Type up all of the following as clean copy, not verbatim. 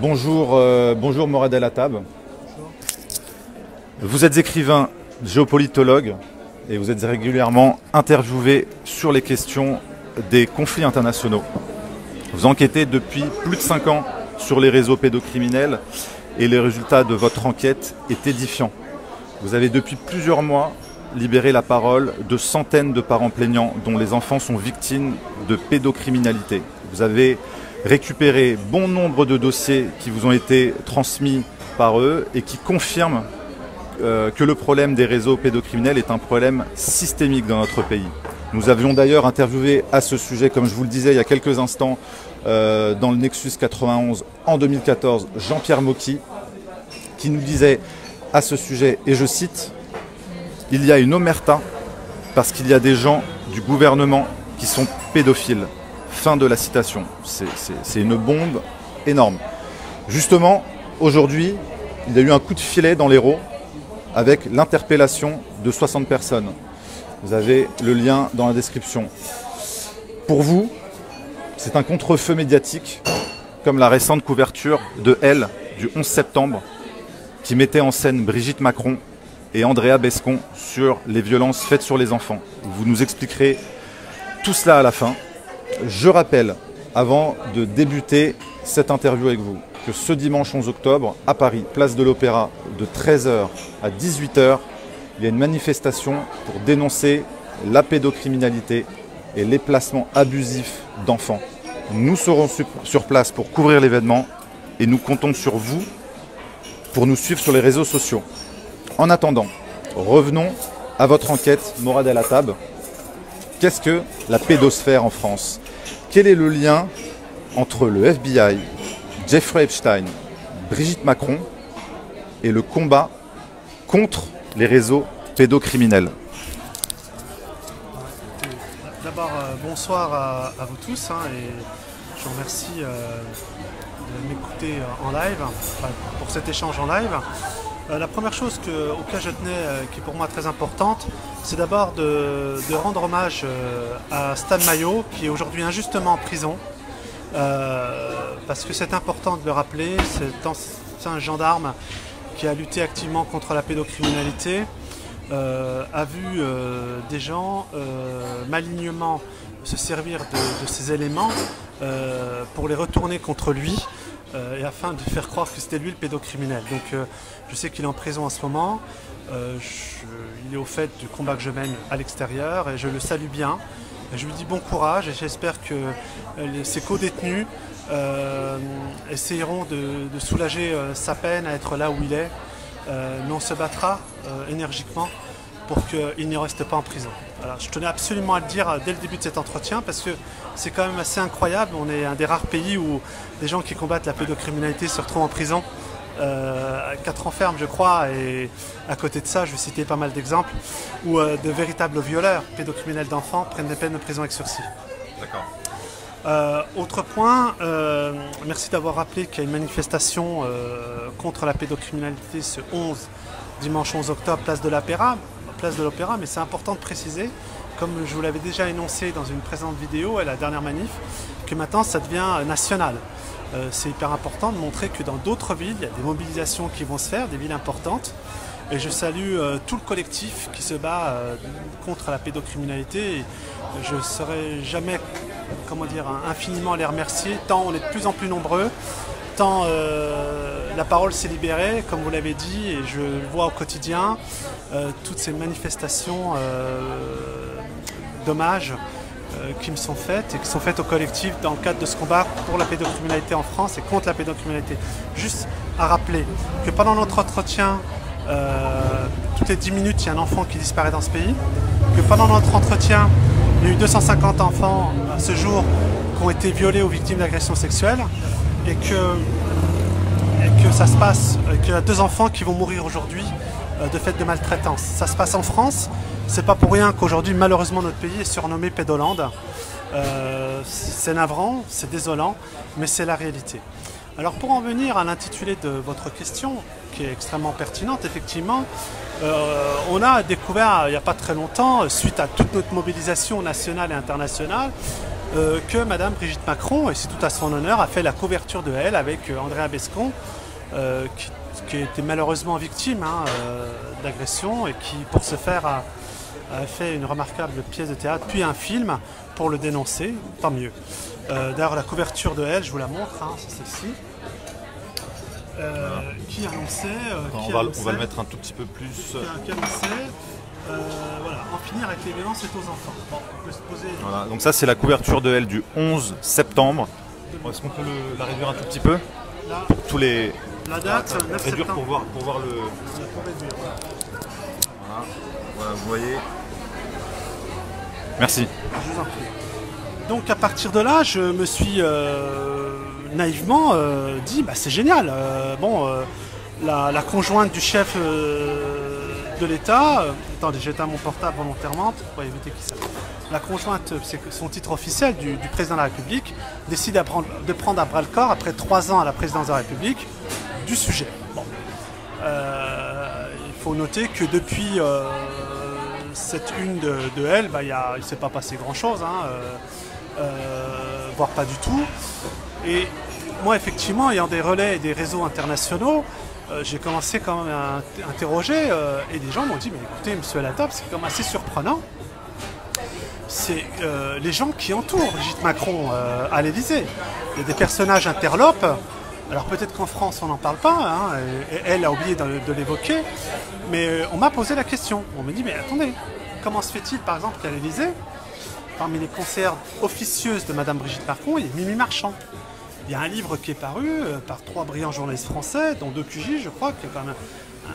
Bonjour, bonjour Morad El Hattab. Vous êtes écrivain, géopolitologue et vous êtes régulièrement interviewé sur les questions des conflits internationaux. Vous enquêtez depuis plus de 5 ans sur les réseaux pédocriminels et les résultats de votre enquête est édifiant. Vous avez depuis plusieurs mois libéré la parole de centaines de parents plaignants dont les enfants sont victimes de pédocriminalité. Vous avez récupéré bon nombre de dossiers qui vous ont été transmis par eux et qui confirment que le problème des réseaux pédocriminels est un problème systémique dans notre pays. Nous avions d'ailleurs interviewé à ce sujet, comme je vous le disais il y a quelques instants, dans le Nexus 91 en 2014, Jean-Pierre Mocky, qui nous disait à ce sujet, et je cite, « Il y a une omerta parce qu'il y a des gens du gouvernement qui sont pédophiles ». Fin de la citation. C'est une bombe énorme. Justement, aujourd'hui, il y a eu un coup de filet dans l'Hérault avec l'interpellation de 60 personnes. Vous avez le lien dans la description. Pour vous, c'est un contre-feu médiatique, comme la récente couverture de Elle du 11 septembre, qui mettait en scène Brigitte Macron et Andrea Bescon sur les violences faites sur les enfants. Vous nous expliquerez tout cela à la fin. Je rappelle, avant de débuter cette interview avec vous, que ce dimanche 11 octobre, à Paris, place de l'Opéra, de 13 h à 18 h, il y a une manifestation pour dénoncer la pédocriminalité et les placements abusifs d'enfants. Nous serons sur place pour couvrir l'événement et nous comptons sur vous pour nous suivre sur les réseaux sociaux. En attendant, revenons à votre enquête, Morad El Hattab. Qu'est-ce que la pédosphère en France? Quel est le lien entre le FBI, Jeffrey Epstein, Brigitte Macron et le combat contre les réseaux pédocriminels? D'abord, bonsoir à vous tous et je vous remercie de m'écouter en live, pour cet échange en live. La première chose auquel je tenais, qui est pour moi très importante, c'est d'abord de rendre hommage à Stan Mayo, qui est aujourd'hui injustement en prison, parce que c'est important de le rappeler. C'est un gendarme qui a lutté activement contre la pédocriminalité, a vu des gens malignement se servir de ces éléments pour les retourner contre lui, et afin de faire croire que c'était lui le pédocriminel. Donc je sais qu'il est en prison en ce moment, il est au fait du combat que je mène à l'extérieur et je le salue bien. Et je lui dis bon courage et j'espère que ses co-détenus essayeront de soulager sa peine à être là où il est, mais on se battra énergiquement pour qu'il ne reste pas en prison. Alors, je tenais absolument à le dire dès le début de cet entretien parce que c'est quand même assez incroyable. On est un des rares pays où des gens qui combattent la pédocriminalité se retrouvent en prison. 4 ans ferme, je crois, et à côté de ça, je vais citer pas mal d'exemples où de véritables violeurs pédocriminels d'enfants prennent des peines de prison avec sursis. D'accord. Autre point, merci d'avoir rappelé qu'il y a une manifestation contre la pédocriminalité ce dimanche 11 octobre, place de l'Opéra, mais c'est important de préciser, comme je vous l'avais déjà énoncé dans une précédente vidéo à la dernière manif, que maintenant ça devient national. C'est hyper important de montrer que dans d'autres villes, il y a des mobilisations qui vont se faire, des villes importantes. Et je salue tout le collectif qui se bat contre la pédocriminalité. Et je ne saurais jamais, infiniment les remercier, tant on est de plus en plus nombreux, tant la parole s'est libérée, comme vous l'avez dit, et je le vois au quotidien, toutes ces manifestations d'hommage qui me sont faites et qui sont faites au collectif dans le cadre de ce combat pour la pédocriminalité en France et contre la pédocriminalité. Juste à rappeler que pendant notre entretien, toutes les 10 minutes, il y a un enfant qui disparaît dans ce pays, que pendant notre entretien, il y a eu 250 enfants à ce jour qui ont été violés ou victimes d'agressions sexuelles et que ça se passe, qu'il y a 2 enfants qui vont mourir aujourd'hui de fait de maltraitance. Ça se passe en France. C'est pas pour rien qu'aujourd'hui, malheureusement, notre pays est surnommé Pédoland. C'est navrant, c'est désolant, mais c'est la réalité. Alors pour en venir à l'intitulé de votre question, qui est extrêmement pertinente, effectivement, on a découvert il n'y a pas très longtemps, suite à toute notre mobilisation nationale et internationale, que Madame Brigitte Macron, et c'est tout à son honneur, a fait la couverture de Elle avec Andrea Bescon, qui était malheureusement victime d'agression et qui, pour ce faire, a fait une remarquable pièce de théâtre, puis un film pour le dénoncer, tant mieux. D'ailleurs, la couverture de Elle, je vous la montre, c'est celle-ci. Qui annonçait... on va le mettre un tout petit peu plus... Qui annonçait... voilà, en finir avec les violences faites aux enfants. Bon, on peut se poser... Voilà, donc ça c'est la couverture de Elle du 11 septembre. Est-ce qu'on peut la réduire un tout petit peu? Là, pour tous les... La date, 9 réduire septembre. pour voir le... Voilà, vous voyez. Merci. Je vous en prie. Donc à partir de là, je me suis naïvement dit, c'est génial. La conjointe du chef de l'État, attendez, j'ai éteint mon portable volontairement pour éviter qu'il s'appelle. La conjointe, c'est son titre officiel du président de la République, décide de prendre à bras le corps, après 3 ans à la présidence de la République, du sujet. Bon. Il faut noter que depuis cette une de Elle, il ne s'est pas passé grand-chose, voire pas du tout. Et moi, effectivement, ayant des relais et des réseaux internationaux, j'ai commencé quand même à interroger et des gens m'ont dit, mais écoutez, monsieur Latop, c'est quand même assez surprenant. C'est les gens qui entourent Brigitte Macron à l'Élysée. Il y a des personnages interlopes. Alors peut-être qu'en France, on n'en parle pas, et elle a oublié de l'évoquer, mais on m'a posé la question. On me dit, mais attendez, comment se fait-il, par exemple, qu'à l'Élysée, parmi les conseillères officieuses de Madame Brigitte Macron, il y a Mimi Marchand. Il y a un livre qui est paru par 3 brillants journalistes français, dont 2 QJ, je crois, qui est quand même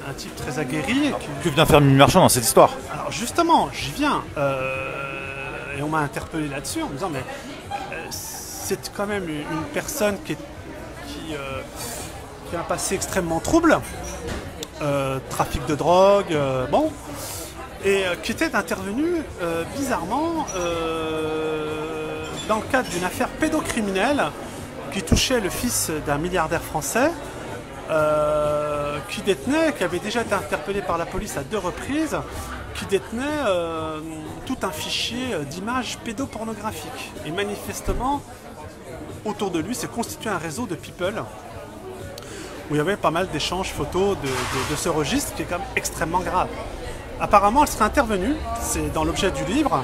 un type très aguerri. Que vient faire Mimi Marchand dans cette histoire? Alors justement, j'y viens. Et on m'a interpellé là-dessus en me disant, mais c'est quand même une personne qui a un passé extrêmement trouble, trafic de drogue, et qui était intervenue bizarrement dans le cadre d'une affaire pédocriminelle qui touchait le fils d'un milliardaire français qui avait déjà été interpellé par la police à 2 reprises, qui détenait tout un fichier d'images pédopornographiques. Et manifestement, autour de lui s'est constitué un réseau de people où il y avait pas mal d'échanges photos de ce registre qui est quand même extrêmement grave. Apparemment, elle serait intervenue, c'est dans l'objet du livre,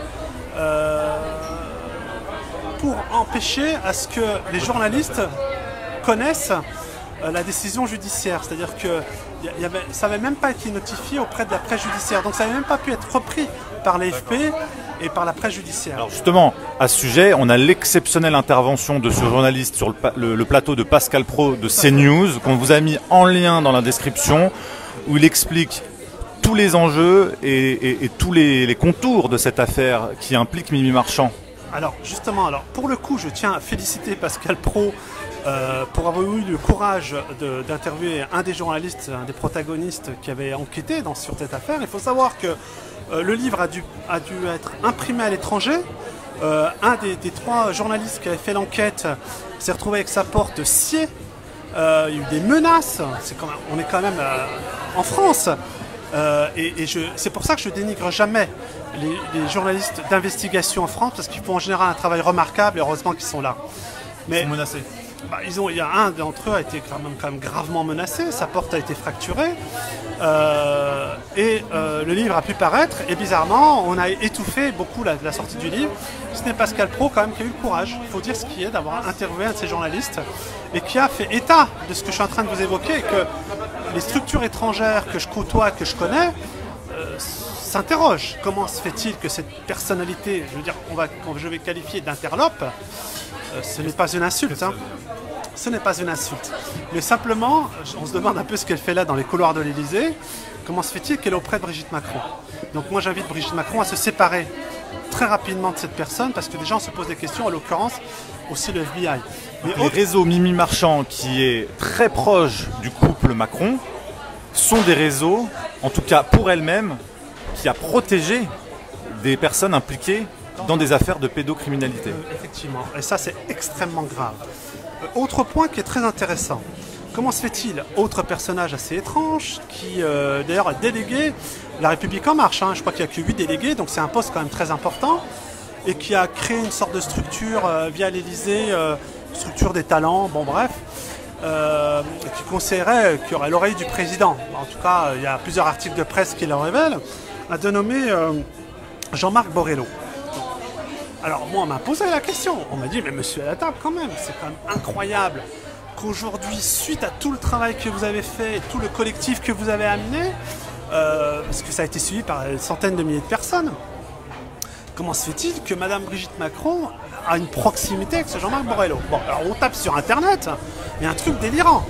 pour empêcher à ce que les journalistes connaissent la décision judiciaire. C'est-à-dire que ça n'avait même pas été notifié auprès de la presse judiciaire. Donc ça n'avait même pas pu être repris par l'AFP et par la presse judiciaire. Alors justement, à ce sujet, on a l'exceptionnelle intervention de ce journaliste sur le plateau de Pascal Praud de CNews, qu'on vous a mis en lien dans la description, où il explique tous les enjeux et tous les contours de cette affaire qui implique Mimi Marchand. Alors justement, pour le coup, je tiens à féliciter Pascal Praud pour avoir eu le courage d'interviewer un des journalistes, un des protagonistes qui avait enquêté sur cette affaire. Il faut savoir que le livre a dû être imprimé à l'étranger. Un des 3 journalistes qui avait fait l'enquête s'est retrouvé avec sa porte sciée. Il y a eu des menaces. On est quand même en France. C'est pour ça que je dénigre jamais les journalistes d'investigation en France, parce qu'ils font en général un travail remarquable et heureusement qu'ils sont là. Mais, ils sont menacés. Il y a un d'entre eux a été quand même gravement menacé, sa porte a été fracturée, le livre a pu paraître, et bizarrement, on a étouffé beaucoup la sortie du livre. Ce n'est Pascal Praud quand même qui a eu le courage, il faut dire ce qui est, d'avoir interviewé un de ces journalistes, et qui a fait état de ce que je suis en train de vous évoquer, et que les structures étrangères que je côtoie, que je connais, s'interrogent. Comment se fait-il que cette personnalité, je veux dire, je vais qualifier d'interlope, ce n'est pas une insulte, ce n'est pas une insulte. Mais simplement, on se demande un peu ce qu'elle fait là dans les couloirs de l'Élysée. Comment se fait-il qu'elle est auprès de Brigitte Macron? Donc moi j'invite Brigitte Macron à se séparer très rapidement de cette personne, parce que déjà on se pose des questions, en l'occurrence aussi le FBI. Mais les réseaux Mimi Marchand, qui est très proche du couple Macron, sont des réseaux, en tout cas pour elle-même, qui a protégé des personnes impliquées dans des affaires de pédocriminalité. Effectivement, et ça c'est extrêmement grave. Autre point qui est très intéressant. Comment se fait-il, autre personnage assez étrange, qui d'ailleurs a délégué La République En Marche, je crois qu'il n'y a que 8 délégués, donc c'est un poste quand même très important, et qui a créé une sorte de structure via l'Élysée, structure des talents, bon bref, qui conseillerait, qui aurait l'oreille du président. En tout cas, il y a plusieurs articles de presse qui le révèlent, a dénommé Jean-Marc Borrello. Alors moi, on m'a posé la question, on m'a dit, mais monsieur à la table quand même, c'est quand même incroyable qu'aujourd'hui, suite à tout le travail que vous avez fait, et tout le collectif que vous avez amené, parce que ça a été suivi par des centaines de milliers de personnes, comment se fait-il que Madame Brigitte Macron a une proximité avec ce Jean-Marc Borrello? Bon, alors on tape sur Internet, il y a un truc délirant.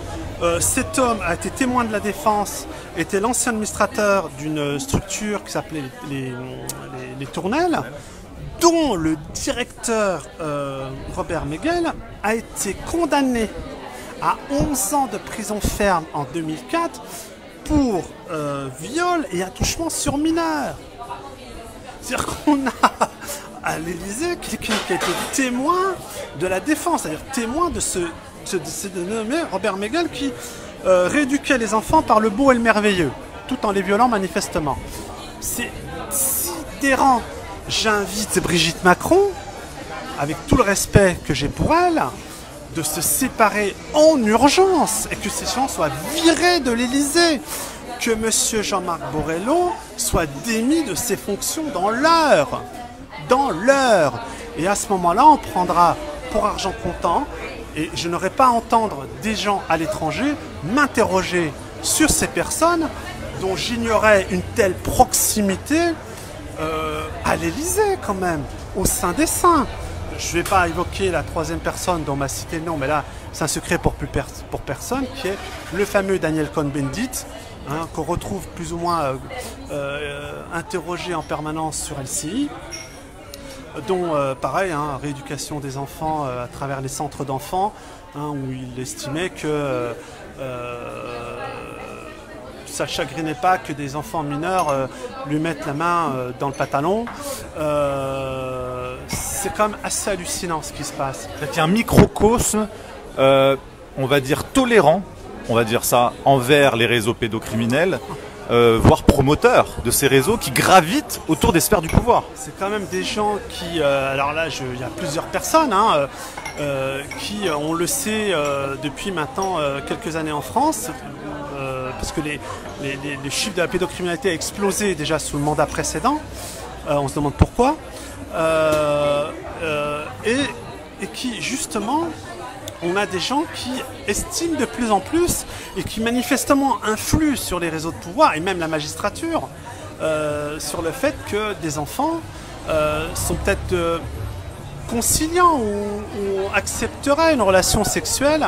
Cet homme a été témoin de la défense, était l'ancien administrateur d'une structure qui s'appelait les Tournelles, dont le directeur Robert Megel a été condamné à 11 ans de prison ferme en 2004 pour viol et attouchement sur mineur. C'est-à-dire qu'on a à l'Élysée quelqu'un qui a été témoin de la défense, c'est-à-dire témoin de ce dénommé Robert Megel qui rééduquait les enfants par le beau et le merveilleux, tout en les violant manifestement. C'est sidérant. J'invite Brigitte Macron, avec tout le respect que j'ai pour elle, de se séparer en urgence et que ces gens soient virés de l'Élysée, que M. Jean-Marc Borrello soit démis de ses fonctions dans l'heure. Dans l'heure. Et à ce moment-là, on prendra pour argent comptant, et je n'aurai pas à entendre des gens à l'étranger m'interroger sur ces personnes dont j'ignorais une telle proximité à l'Élysée quand même, au sein des saints. Je ne vais pas évoquer la troisième personne dont on m'a cité le nom, mais là, c'est un secret pour personne, qui est le fameux Daniel Cohn-Bendit, hein, qu'on retrouve plus ou moins interrogé en permanence sur LCI, dont, pareil, hein, rééducation des enfants à travers les centres d'enfants, hein, où il estimait que ça ne chagrinait pas que des enfants mineurs lui mettent la main dans le pantalon. C'est quand même assez hallucinant ce qui se passe. Il y a un microcosme, on va dire tolérant, on va dire ça, envers les réseaux pédocriminels, voire promoteurs de ces réseaux qui gravitent autour des sphères du pouvoir. C'est quand même des gens qui, alors là, il y a plusieurs personnes hein, qui, on le sait depuis maintenant quelques années en France, parce que les chiffres de la pédocriminalité ont explosé déjà sous le mandat précédent. On se demande pourquoi. Et qui, justement, on a des gens qui estiment de plus en plus et qui manifestement influent sur les réseaux de pouvoir et même la magistrature sur le fait que des enfants sont peut-être conciliants ou accepteraient une relation sexuelle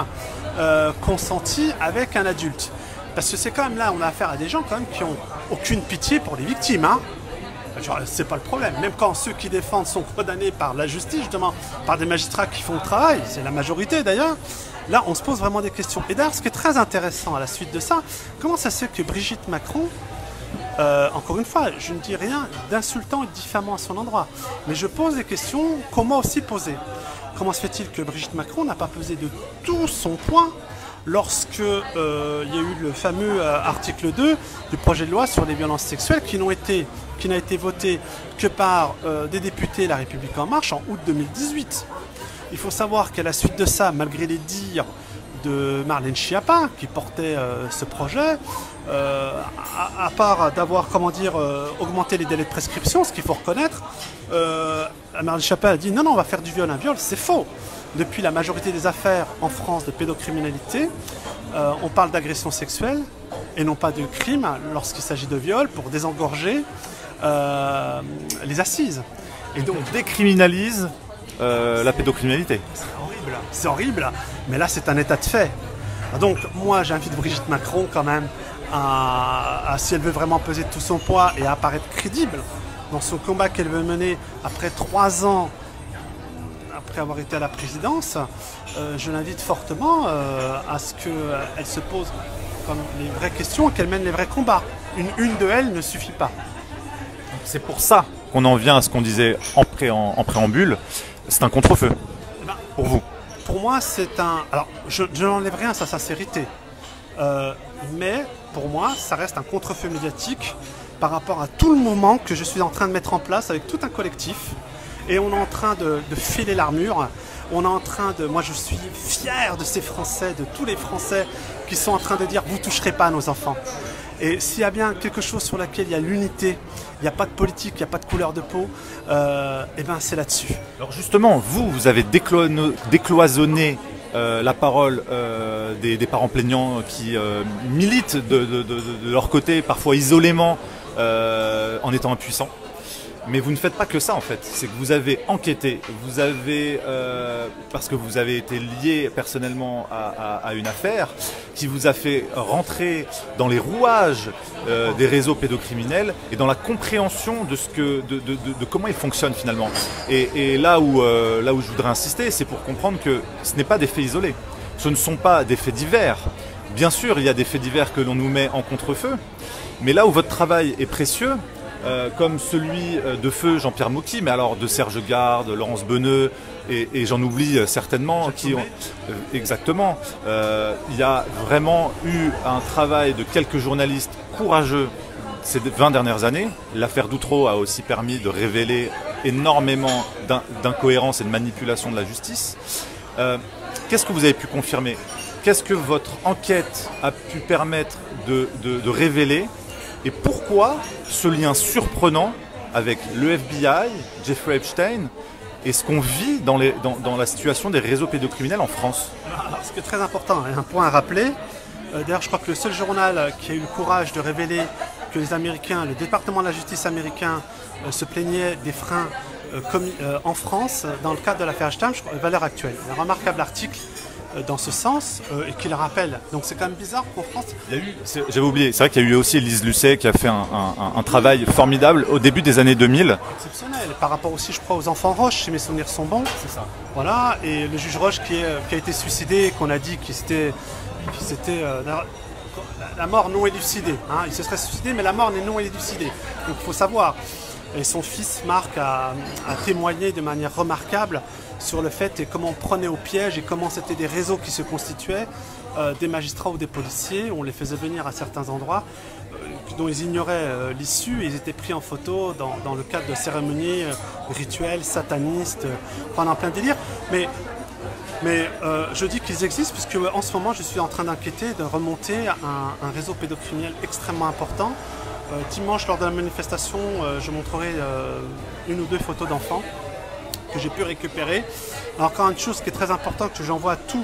consentie avec un adulte. Parce que c'est quand même là, on a affaire à des gens quand même qui n'ont aucune pitié pour les victimes. Hein. C'est pas le problème. Même quand ceux qui défendent sont condamnés par la justice, justement, par des magistrats qui font le travail, c'est la majorité d'ailleurs, là on se pose vraiment des questions. Et d'ailleurs, ce qui est très intéressant à la suite de ça, comment ça se fait que Brigitte Macron, encore une fois, je ne dis rien d'insultant et de diffamant à son endroit, mais je pose des questions qu'on m'a aussi posées. Comment se fait-il que Brigitte Macron n'a pas pesé de tout son poids lorsque il y a eu le fameux article 2 du projet de loi sur les violences sexuelles qui n'a été voté que par des députés La République En Marche en août 2018. Il faut savoir qu'à la suite de ça, malgré les dires de Marlène Schiappa qui portait ce projet, à part d'avoir augmenté les délais de prescription, ce qu'il faut reconnaître, Marlène Schiappa a dit non, on va faire du viol un viol, c'est faux. Depuis la majorité des affaires en France de pédocriminalité, on parle d'agression sexuelle et non pas de crime lorsqu'il s'agit de viol pour désengorger les assises. Et donc décriminalise la pédocriminalité. C'est horrible, mais là c'est un état de fait. Donc moi j'invite Brigitte Macron quand même à si elle veut vraiment peser de tout son poids et à apparaître crédible dans son combat qu'elle veut mener après 3 ans après avoir été à la présidence, je l'invite fortement à ce qu'elle se pose comme les vraies questions et qu'elle mène les vrais combats. Une de elles ne suffit pas. C'est pour ça qu'on en vient à ce qu'on disait en préambule, c'est un contre-feu pour vous. Pour moi, c'est un... Alors, je n'enlève rien à sa sincérité, mais pour moi, ça reste un contre-feu médiatique par rapport à tout le moment que je suis en train de mettre en place avec tout un collectif Et on est en train de filer l'armure. On est en train de... Moi, je suis fier de ces Français, de tous les Français qui sont en train de dire « vous ne toucherez pas à nos enfants ». Et s'il y a bien quelque chose sur laquelle il y a l'unité, il n'y a pas de politique, il n'y a pas de couleur de peau, et ben c'est là-dessus. Alors justement, vous avez décloisonné la parole des parents plaignants qui militent de leur côté, parfois isolément, en étant impuissants. Mais vous ne faites pas que ça en fait, c'est que vous avez enquêté, vous avez, parce que vous avez été lié personnellement à une affaire qui vous a fait rentrer dans les rouages des réseaux pédocriminels et dans la compréhension de comment ils fonctionnent finalement. Et là où je voudrais insister, c'est pour comprendre que ce n'est pas des faits isolés, ce ne sont pas des faits divers. Bien sûr, il y a des faits divers que l'on nous met en contre-feu, mais là où votre travail est précieux, comme celui de feu Jean-Pierre Mocky, mais alors de Serge Garde, Laurence Beneux, et j'en oublie certainement, qui ont exactement. Il y a vraiment eu un travail de quelques journalistes courageux ces 20 dernières années. L'affaire Doutreau a aussi permis de révéler énormément d'incohérences et de manipulation de la justice. Qu'est-ce que vous avez pu confirmer? Qu'est-ce que votre enquête a pu permettre de révéler? Et pourquoi ce lien surprenant avec le FBI, Jeffrey Epstein, et ce qu'on vit dans la situation des réseaux pédocriminels en France? Alors, ce qui est très important, et un point à rappeler, d'ailleurs je crois que le seul journal qui a eu le courage de révéler que les Américains, le département de la justice américain se plaignait des freins commis en France dans le cadre de l'affaire Epstein, Valeurs Actuelles. Un remarquable article dans ce sens et qui le rappelle. Donc c'est quand même bizarre qu'en France... J'avais oublié, c'est vrai qu'il y a eu aussi Lise Lucet qui a fait un travail formidable au début des années 2000. Exceptionnel, par rapport aussi je crois aux enfants Roche, si mes souvenirs sont bons. C'est ça. Voilà, et le juge Roche qui a été suicidé, qu'on a dit qu'il s'était... la mort non élucidée. Hein. Il se serait suicidé, mais la mort n'est non élucidée. Donc il faut savoir. Et son fils Marc a témoigné de manière remarquable sur le fait et comment on prenait au piège et comment c'était des réseaux qui se constituaient, des magistrats ou des policiers. On les faisait venir à certains endroits dont ils ignoraient l'issue et ils étaient pris en photo dans le cadre de cérémonies rituelles, satanistes, pendant plein délire. Mais je dis qu'ils existent puisque en ce moment je suis en train d'enquêter, de remonter un réseau pédocriminel extrêmement important. Dimanche, lors de la manifestation, je montrerai une ou deux photos d'enfants que j'ai pu récupérer. Alors, encore une chose qui est très importante que j'envoie à tous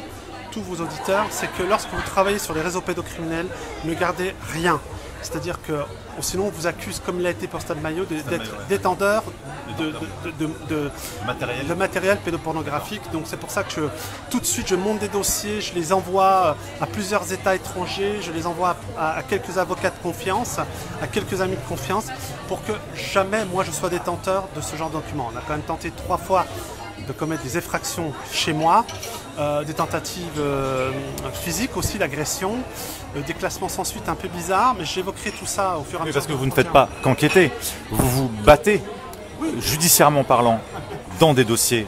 vos auditeurs, c'est que lorsque vous travaillez sur les réseaux pédocriminels, ne gardez rien. C'est-à-dire que sinon on vous accuse, comme il a été pour Stade Maillot, d'être détendeur de matériel pédopornographique. Donc c'est pour ça que tout de suite je monte des dossiers, je les envoie à plusieurs États étrangers, je les envoie à quelques avocats de confiance, à quelques amis de confiance, pour que jamais moi je sois détenteur de ce genre de documents. On a quand même tenté 3 fois de commettre des effractions chez moi, des tentatives physiques aussi, d'agression, des classements sans suite un peu bizarres, mais j'évoquerai tout ça au fur et à mesure. Parce que vous ne faites pas qu'enquêter, vous vous battez, judiciairement parlant, dans des dossiers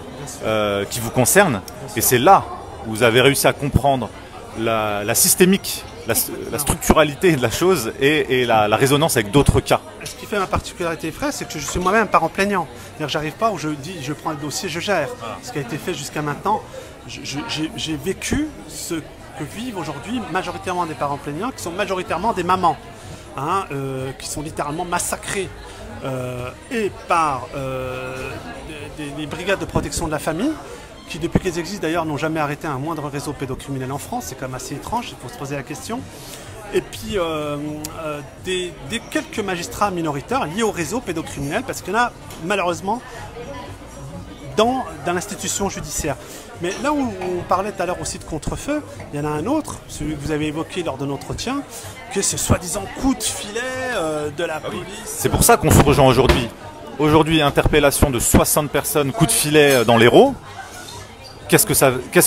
qui vous concernent, et c'est là où vous avez réussi à comprendre la systémique, la structuralité de la chose et la résonance avec d'autres cas. Ce qui fait ma particularité, frère, c'est que je suis moi-même parent plaignant. C'est-à-dire, j'arrive pas où je dis, je prends le dossier, je gère. Ce qui a été fait jusqu'à maintenant, j'ai vécu ce que vivent aujourd'hui majoritairement des parents plaignants, qui sont majoritairement des mamans, hein, qui sont littéralement massacrées et par des brigades de protection de la famille, qui depuis qu'elles existent d'ailleurs n'ont jamais arrêté un moindre réseau pédocriminel en France. C'est quand même assez étrange, il faut se poser la question. Et puis des quelques magistrats minoritaires liés au réseau pédocriminel, parce qu'il y en a malheureusement dans l'institution judiciaire. Mais là où on parlait tout à l'heure aussi de contre-feu, il y en a un autre, celui que vous avez évoqué lors de l'entretien, que ce soi-disant coup de filet de la police. C'est pour ça qu'on se rejoint aujourd'hui. Aujourd'hui, interpellation de 60 personnes, coup de filet dans l'Hérault. Qu'est-ce que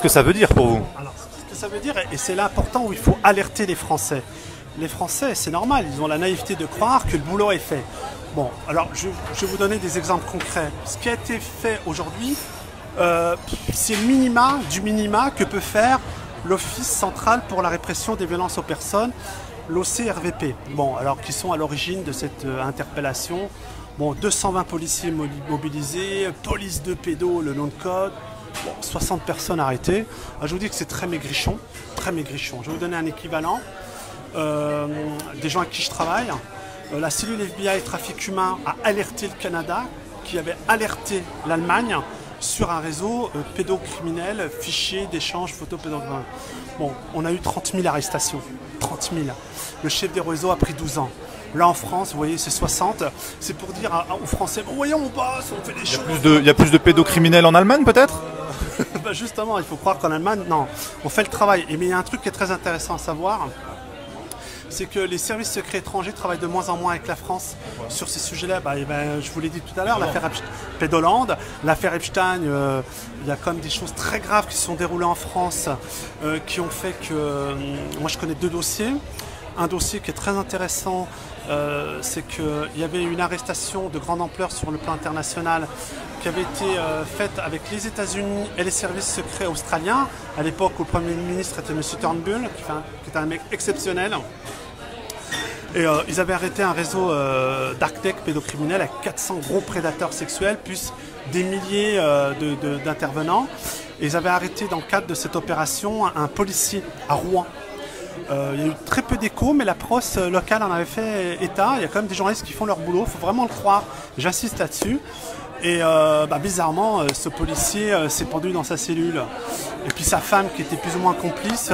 ça veut dire pour vous? Alors, ce que ça veut dire, et c'est là important où il faut alerter les Français. Les Français, c'est normal, ils ont la naïveté de croire que le boulot est fait. Bon, alors je vais vous donner des exemples concrets. Ce qui a été fait aujourd'hui, c'est le minima du minima que peut faire l'Office central pour la répression des violences aux personnes, l'OCRVP. Bon, alors qui sont à l'origine de cette interpellation. Bon, 220 policiers mobilisés, police de pédo, le nom de code, bon, 60 personnes arrêtées. Je vous dis que c'est très maigrichon, très maigrichon. Je vais vous donner un équivalent. Des gens avec qui je travaille. La cellule FBI Trafic Humain a alerté le Canada, qui avait alerté l'Allemagne sur un réseau pédocriminel, fichier d'échange photo-pédocriminel. Bon, on a eu 30 000 arrestations. 30 000. Le chef des réseaux a pris 12 ans. Là en France, vous voyez, c'est 60. C'est pour dire aux Français, oh, voyons, on bosse, on fait des choses. Il y a plus de pédocriminels en Allemagne peut-être? Bah justement, il faut croire qu'en Allemagne, non, on fait le travail. Mais il y a un truc qui est très intéressant à savoir, c'est que les services secrets étrangers travaillent de moins en moins avec la France sur ces sujets-là. Je vous l'ai dit tout à l'heure, l'affaire Pédoland, l'affaire Epstein, il y a quand même des choses très graves qui se sont déroulées en France qui ont fait que... moi, je connais 2 dossiers. Un dossier qui est très intéressant, c'est qu'il y avait une arrestation de grande ampleur sur le plan international qui avait été faite avec les États-Unis et les services secrets australiens, à l'époque où le Premier ministre était M. Turnbull, qui était un mec exceptionnel. Et ils avaient arrêté un réseau dark-tech pédocriminel avec 400 gros prédateurs sexuels, plus des milliers d'intervenants. Et ils avaient arrêté dans le cadre de cette opération un policier à Rouen. Il y a eu très peu d'écho, mais la presse locale en avait fait état. Il y a quand même des journalistes qui font leur boulot, il faut vraiment le croire, j'insiste là-dessus. Et bizarrement, ce policier s'est pendu dans sa cellule. Et puis sa femme, qui était plus ou moins complice,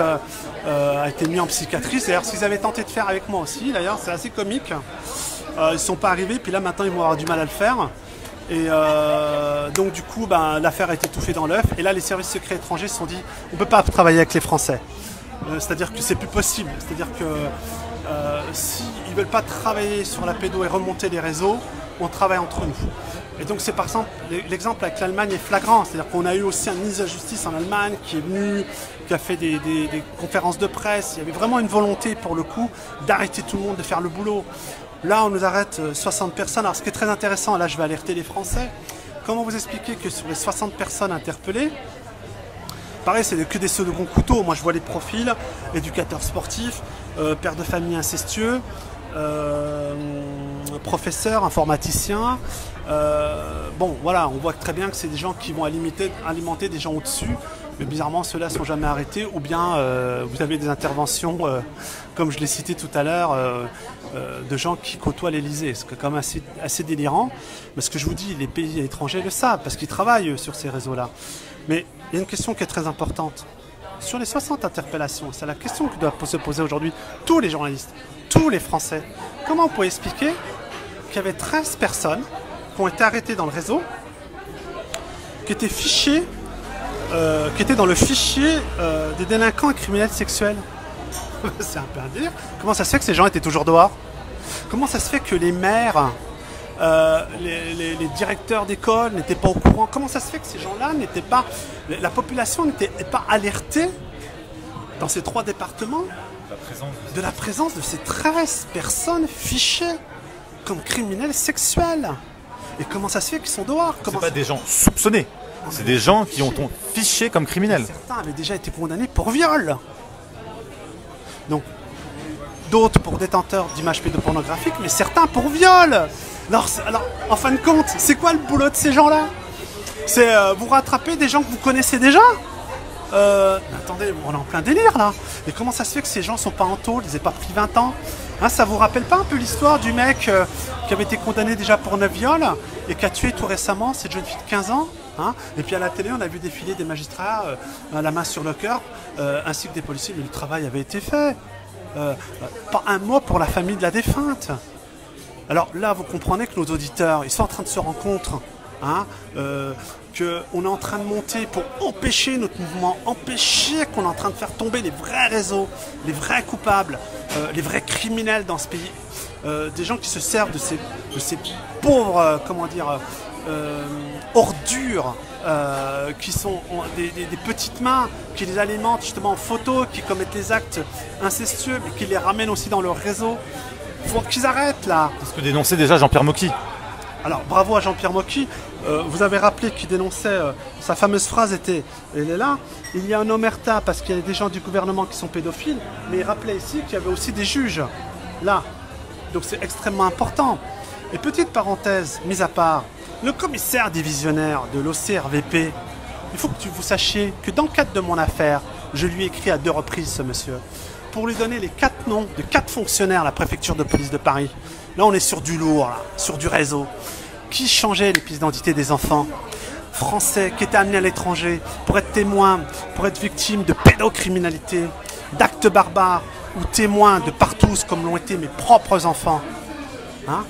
a été mise en psychiatrie. C'est d'ailleurs ce qu'ils avaient tenté de faire avec moi aussi, d'ailleurs, c'est assez comique. Ils ne sont pas arrivés, puis là maintenant ils vont avoir du mal à le faire. Et donc du coup, l'affaire a été étouffée dans l'œuf. Et là, les services secrets étrangers se sont dit, on ne peut pas travailler avec les Français. C'est-à-dire que c'est plus possible. C'est-à-dire que s'ils ne veulent pas travailler sur la pédo et remonter les réseaux, on travaille entre nous. Et donc c'est par exemple, l'exemple avec l'Allemagne est flagrant. C'est-à-dire qu'on a eu aussi un ministre de la Justice en Allemagne qui est venu, qui a fait des conférences de presse. Il y avait vraiment une volonté pour le coup d'arrêter tout le monde, de faire le boulot. Là, on nous arrête 60 personnes. Alors ce qui est très intéressant, là je vais alerter les Français. Comment vous expliquer que sur les 60 personnes interpellées, pareil, c'est que des seconds couteaux. Moi, je vois les profils, éducateurs sportifs, père de famille incestueux, professeurs, informaticiens. Bon, voilà, on voit très bien que c'est des gens qui vont alimenter des gens au-dessus. Mais bizarrement, ceux-là ne sont jamais arrêtés. Ou bien, vous avez des interventions, comme je l'ai cité tout à l'heure, de gens qui côtoient l'Elysée. C'est quand même assez délirant. Mais ce que je vous dis, les pays étrangers le savent, parce qu'ils travaillent sur ces réseaux-là. Mais il y a une question qui est très importante. Sur les 60 interpellations, c'est la question que doivent se poser aujourd'hui tous les journalistes, tous les Français. Comment on peut expliquer qu'il y avait 13 personnes qui ont été arrêtées dans le réseau, qui étaient fichées, qui étaient dans le fichier des délinquants et criminels sexuels? C'est un peu un délire. Comment ça se fait que ces gens étaient toujours dehors? Comment ça se fait que les maires... les directeurs d'école n'étaient pas au courant? Comment ça se fait que ces gens-là n'étaient pas... La population n'était pas alertée dans ces 3 départements de la présence de ces 13 personnes fichées comme criminels sexuels? Et comment ça se fait qu'ils sont dehors? C'est pas des gens soupçonnés, c'est des gens qui ont fiché comme criminels. Certains avaient déjà été condamnés pour viol. Donc, d'autres pour détenteurs d'images pédopornographiques, mais certains pour viol. Alors, en fin de compte, c'est quoi le boulot de ces gens-là? C'est vous rattraper des gens que vous connaissez déjà? Attendez, on est en plein délire là. Et comment ça se fait que ces gens sont pas en tôle? Ils n'avaient pas pris 20 ans? Hein, ça vous rappelle pas un peu l'histoire du mec qui avait été condamné déjà pour 9 viols et qui a tué tout récemment cette jeune fille de 15 ans, hein? Et puis à la télé, on a vu défiler des magistrats la main sur le cœur, ainsi que des policiers, mais le travail avait été fait. Pas un mot pour la famille de la défunte. Alors là, vous comprenez que nos auditeurs, ils sont en train de se rendre compte, hein, qu'on est en train de monter pour empêcher notre mouvement, empêcher qu'on est en train de faire tomber les vrais réseaux, les vrais coupables, les vrais criminels dans ce pays. Des gens qui se servent de ces pauvres, ordures, qui sont des petites mains, qui les alimentent justement en photo, qui commettent des actes incestueux, mais qui les ramènent aussi dans leur réseau. Il faut qu'ils arrêtent là. C'est ce que dénonçait déjà Jean-Pierre Mocky. Alors bravo à Jean-Pierre Mocky. Vous avez rappelé qu'il dénonçait, sa fameuse phrase était, elle est là, il y a un omerta parce qu'il y a des gens du gouvernement qui sont pédophiles, mais il rappelait ici qu'il y avait aussi des juges là. Donc c'est extrêmement important. Et petite parenthèse, mise à part, le commissaire divisionnaire de l'OCRVP, il faut que vous sachiez que dans le cadre de mon affaire, je lui ai écrit à 2 reprises ce monsieur, pour lui donner les 4 noms de 4 fonctionnaires à la préfecture de police de Paris. Là, on est sur du lourd, là, sur du réseau. Qui changeait les pièces d'identité des enfants français qui étaient amenés à l'étranger pour être témoins, pour être victimes de pédocriminalité, d'actes barbares ou témoins de partous comme l'ont été mes propres enfants. Hein?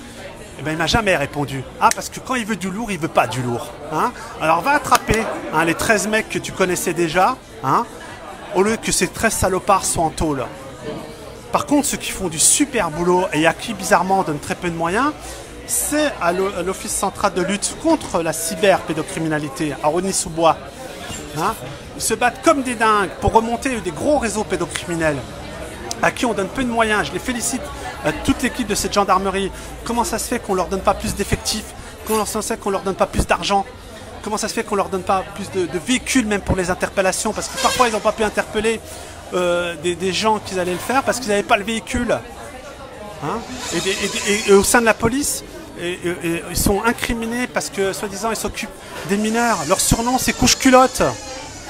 Eh ben, il m'a jamais répondu. Ah, parce que quand il veut du lourd, il veut pas du lourd. Hein? Alors va attraper les 13 mecs que tu connaissais déjà, hein, au lieu que ces 13 salopards soient en tôle. Par contre, ceux qui font du super boulot et à qui bizarrement on donne très peu de moyens, c'est à l'Office central de lutte contre la cyberpédocriminalité à Rosny-sous-Bois. Hein? Ils se battent comme des dingues pour remonter des gros réseaux pédocriminels à qui on donne peu de moyens. Je les félicite, toute l'équipe de cette gendarmerie. Comment ça se fait qu'on ne leur donne pas plus d'effectifs? Comment ça se fait qu'on ne leur donne pas plus d'argent? Comment ça se fait qu'on ne leur donne pas plus de véhicules même pour les interpellations? Parce que parfois ils n'ont pas pu interpeller des gens qu'ils allaient le faire parce qu'ils n'avaient pas le véhicule. Hein? Et au sein de la police, ils sont incriminés parce que soi-disant ils s'occupent des mineurs. Leur surnom c'est couche-culotte.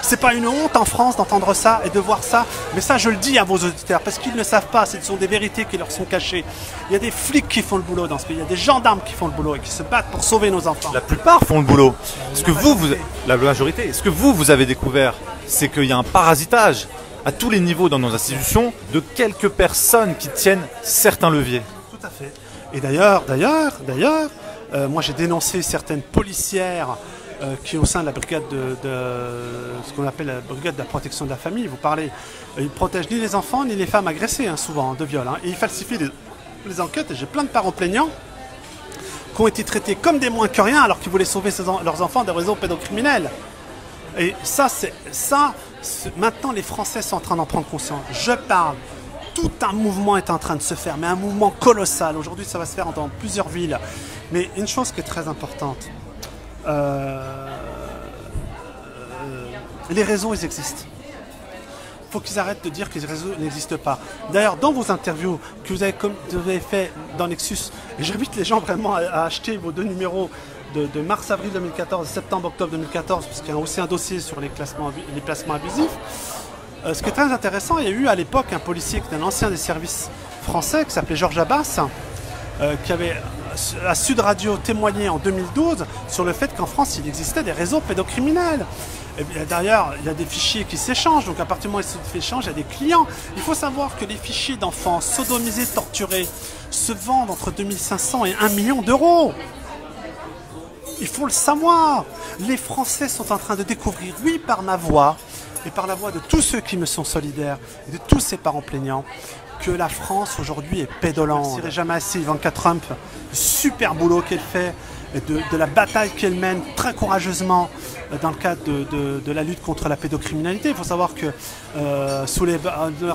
C'est pas une honte en France d'entendre ça et de voir ça, mais ça je le dis à vos auditeurs parce qu'ils ne savent pas, ce sont des vérités qui leur sont cachées. Il y a des flics qui font le boulot dans ce pays, il y a des gendarmes qui font le boulot et qui se battent pour sauver nos enfants. La plupart font le boulot. Ce que la majorité, ce que vous avez découvert, c'est qu'il y a un parasitage à tous les niveaux dans nos institutions de quelques personnes qui tiennent certains leviers. Tout à fait. Et d'ailleurs, moi j'ai dénoncé certaines policières qui au sein de la brigade de ce qu'on appelle la brigade de la protection de la famille. Vous parlez, ils ne protègent ni les enfants ni les femmes agressées, hein, souvent, de viol. Hein, et ils falsifient les enquêtes. Et j'ai plein de parents plaignants qui ont été traités comme des moins que rien alors qu'ils voulaient sauver leurs enfants des réseaux pédocriminels. Et maintenant les Français sont en train d'en prendre conscience. Je parle. Tout un mouvement est en train de se faire, mais un mouvement colossal. Aujourd'hui, ça va se faire dans plusieurs villes. Mais une chose qui est très importante, les réseaux, ils existent. Il faut qu'ils arrêtent de dire que les réseaux n'existent pas. D'ailleurs, dans vos interviews que vous avez fait dans Nexus, et j'invite les gens vraiment à acheter vos 2 numéros de mars-avril 2014 et septembre-octobre 2014, parce qu'il y a aussi un dossier sur les placements abusifs. Ce qui est très intéressant, il y a eu à l'époque un policier qui était un ancien des services français, qui s'appelait Georges Abbas, qui avait à Sud Radio témoigné en 2012 sur le fait qu'en France il existait des réseaux pédocriminels. D'ailleurs, il y a des fichiers qui s'échangent, donc à partir du moment où ils s'échangent, il y a des clients. Il faut savoir que les fichiers d'enfants sodomisés, torturés, se vendent entre 2500 et 1 million d'euros. Il faut le savoir. Les Français sont en train de découvrir, oui, par ma voix, et par la voix de tous ceux qui me sont solidaires, et de tous ces parents plaignants, que la France aujourd'hui est pédolante. Je ne dirai jamais assez Ivanka Trump, le super boulot qu'elle fait, et de la bataille qu'elle mène très courageusement dans le cadre de la lutte contre la pédocriminalité. Il faut savoir que sous les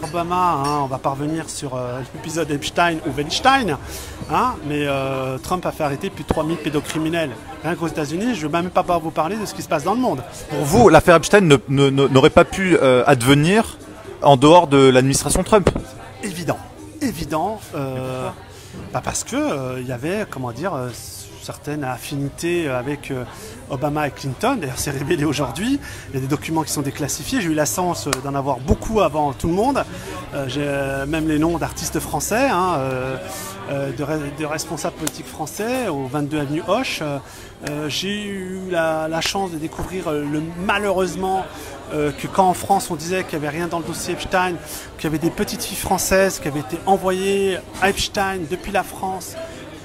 Obama, hein, on va pas revenir sur l'épisode Epstein ou Weinstein, hein, mais Trump a fait arrêter plus de 3000 pédocriminels. Rien qu'aux États-Unis, je ne vais même pas vous parler de ce qui se passe dans le monde. Pour vous, l'affaire Epstein n'aurait pas pu advenir en dehors de l'administration Trump? Évident, parce que il y avait, comment dire, certaines affinités avec Obama et Clinton. D'ailleurs, c'est révélé aujourd'hui. Il y a des documents qui sont déclassifiés. J'ai eu la chance d'en avoir beaucoup avant tout le monde. J'ai même les noms d'artistes français, hein, de responsables politiques français au 22 avenue Hoche. J'ai eu la chance de découvrir malheureusement que quand en France on disait qu'il n'y avait rien dans le dossier Epstein, qu'il y avait des petites filles françaises qui avaient été envoyées à Epstein depuis la France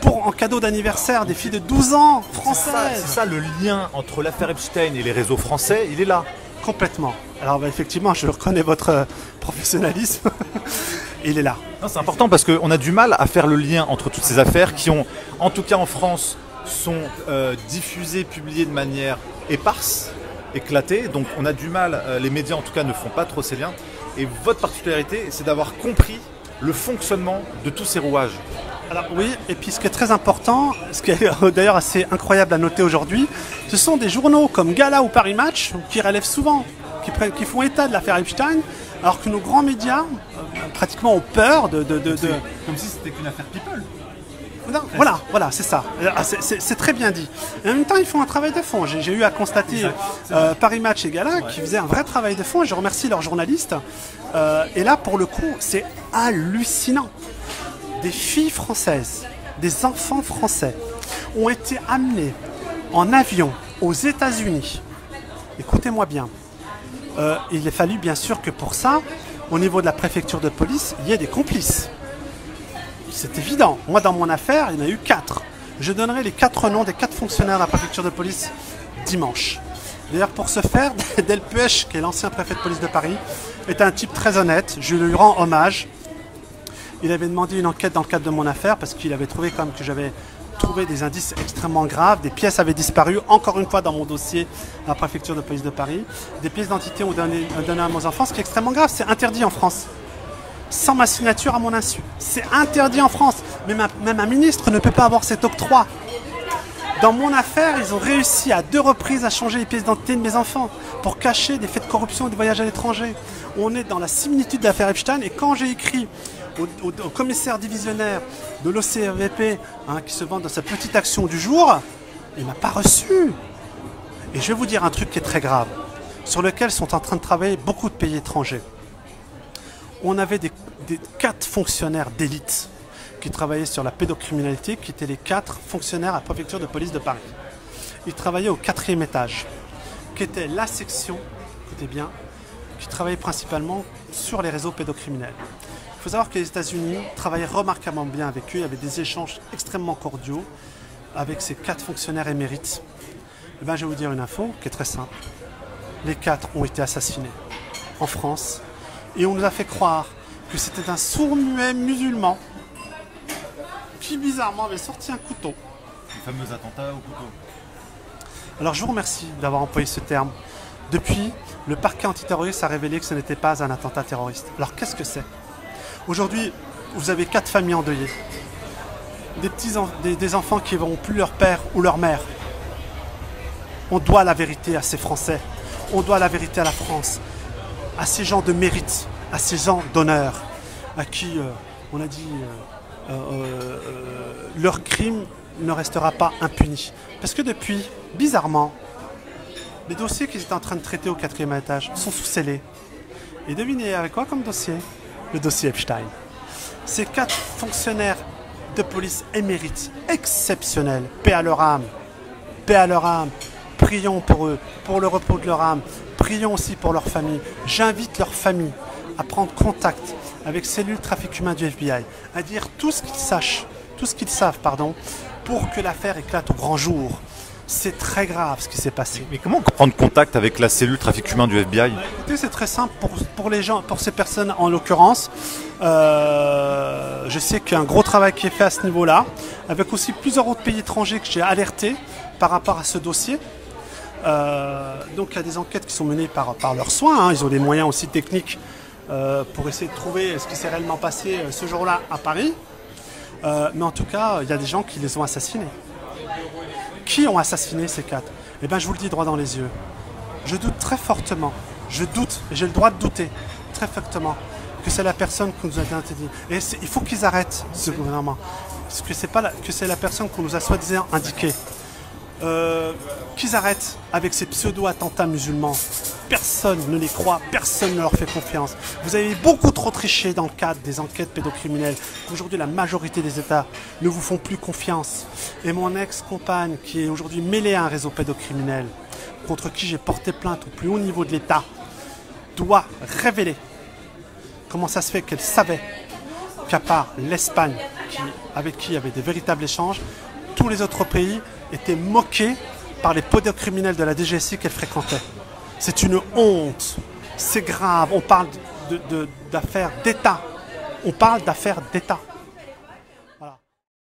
en cadeau d'anniversaire, des filles de 12 ans françaises. C'est ça le lien entre l'affaire Epstein et les réseaux français, il est là. Complètement. Alors effectivement, je reconnais votre professionnalisme. Il est là. C'est important parce qu'on a du mal à faire le lien entre toutes ces affaires qui ont, en tout cas en France, sont diffusées, publiées de manière éparse, éclatée. Donc on a du mal, les médias en tout cas ne font pas trop ces liens. Et votre particularité, c'est d'avoir compris le fonctionnement de tous ces rouages. Alors oui, et puis ce qui est très important, ce qui est d'ailleurs assez incroyable à noter aujourd'hui, ce sont des journaux comme Gala ou Paris Match qui relèvent souvent, qui font état de l'affaire Epstein, alors que nos grands médias pratiquement ont peur de... Comme si c'était qu'une affaire people. Non, voilà, c'est ça. C'est très bien dit. Et en même temps, ils font un travail de fond. J'ai eu à constater Paris Match et Gala qui faisaient un vrai travail de fond. Et je remercie leurs journalistes. Et là, pour le coup, c'est hallucinant. Des filles françaises, des enfants français ont été amenés en avion aux États-Unis. Écoutez-moi bien. Il a fallu bien sûr que pour ça, au niveau de la préfecture de police, il y ait des complices. C'est évident. Moi, dans mon affaire, il y en a eu 4. Je donnerai les 4 noms des 4 fonctionnaires de la préfecture de police dimanche. D'ailleurs, pour ce faire, Delpech, qui est l'ancien préfet de police de Paris, est un type très honnête. Je lui rends hommage. Il avait demandé une enquête dans le cadre de mon affaire parce qu'il avait trouvé quand même que j'avais trouvé des indices extrêmement graves. Des pièces avaient disparu, encore une fois dans mon dossier à la préfecture de police de Paris. Des pièces d'identité ont donné à mes enfants, ce qui est extrêmement grave. C'est interdit en France. Sans ma signature à mon insu. C'est interdit en France. Même un ministre ne peut pas avoir cet octroi. Dans mon affaire, ils ont réussi à 2 reprises à changer les pièces d'identité de mes enfants pour cacher des faits de corruption et des voyages à l'étranger. On est dans la similitude de l'affaire Epstein. Et quand j'ai écrit au commissaire divisionnaire de l'OCVP, qui se vante dans sa petite action du jour, il ne m'a pas reçu. Et je vais vous dire un truc qui est très grave, sur lequel sont en train de travailler beaucoup de pays étrangers. On avait des 4 fonctionnaires d'élite qui travaillaient sur la pédocriminalité, qui étaient les 4 fonctionnaires à la préfecture de police de Paris. Ils travaillaient au 4e étage, qui était la section, écoutez bien, qui travaillait principalement sur les réseaux pédocriminels. Il faut savoir que les États-Unis travaillaient remarquablement bien avec eux, il y avait des échanges extrêmement cordiaux avec ces 4 fonctionnaires émérites. Et bien, je vais vous dire une info qui est très simple. Les 4 ont été assassinés en France. Et on nous a fait croire que c'était un sourd-muet musulman qui bizarrement avait sorti un couteau. Le fameux attentat au couteau. Alors je vous remercie d'avoir employé ce terme. Depuis, le parquet antiterroriste a révélé que ce n'était pas un attentat terroriste. Alors qu'est-ce que c'est? Aujourd'hui, vous avez 4 familles endeuillées. Des enfants qui ne verront plus leur père ou leur mère. On doit la vérité à ces Français. On doit la vérité à la France. À ces gens de mérite, à ces gens d'honneur, à qui, on a dit, leur crime ne restera pas impuni. Parce que depuis, bizarrement, les dossiers qu'ils étaient en train de traiter au 4e étage sont sous scellés. Et devinez avec quoi comme dossier? Le dossier Epstein. Ces 4 fonctionnaires de police émérites, exceptionnels, paix à leur âme, paix à leur âme, prions pour eux, pour le repos de leur âme. Prions aussi pour leur famille. J'invite leur famille à prendre contact avec cellules trafic humain du FBI, à dire tout ce qu'ils savent, pour que l'affaire éclate au grand jour. C'est très grave ce qui s'est passé. Mais comment prendre contact avec la cellule trafic humain du FBI? Écoutez, c'est très simple pour les gens, pour ces personnes en l'occurrence. Je sais qu'il y a un gros travail qui est fait à ce niveau-là, avec aussi plusieurs autres pays étrangers que j'ai alertés par rapport à ce dossier. Donc il y a des enquêtes qui sont menées par leurs soins, ils ont des moyens aussi techniques pour essayer de trouver ce qui s'est réellement passé ce jour-là à Paris. Mais en tout cas, il y a des gens qui les ont assassinés. Qui ont assassiné ces 4? Eh bien, je vous le dis droit dans les yeux. Je doute très fortement, et j'ai le droit de douter très fortement, que c'est la personne qu'on nous a dit. Et il faut qu'ils arrêtent ce gouvernement. Parce que c'est la personne qu'on nous a soi-disant indiquée. Qu'ils arrêtent avec ces pseudo-attentats musulmans. Personne ne les croit, personne ne leur fait confiance. Vous avez beaucoup trop triché dans le cadre des enquêtes pédocriminelles. Aujourd'hui, la majorité des États ne vous font plus confiance. Et mon ex-compagne, qui est aujourd'hui mêlée à un réseau pédocriminel, contre qui j'ai porté plainte au plus haut niveau de l'État, doit révéler comment ça se fait qu'elle savait qu'à part l'Espagne, avec qui il y avait des véritables échanges, tous les autres pays étaient moqués par les pédocriminels de la DGSI qu'elle fréquentait. C'est une honte, c'est grave, on parle d'affaires d'État. On parle d'affaires d'État.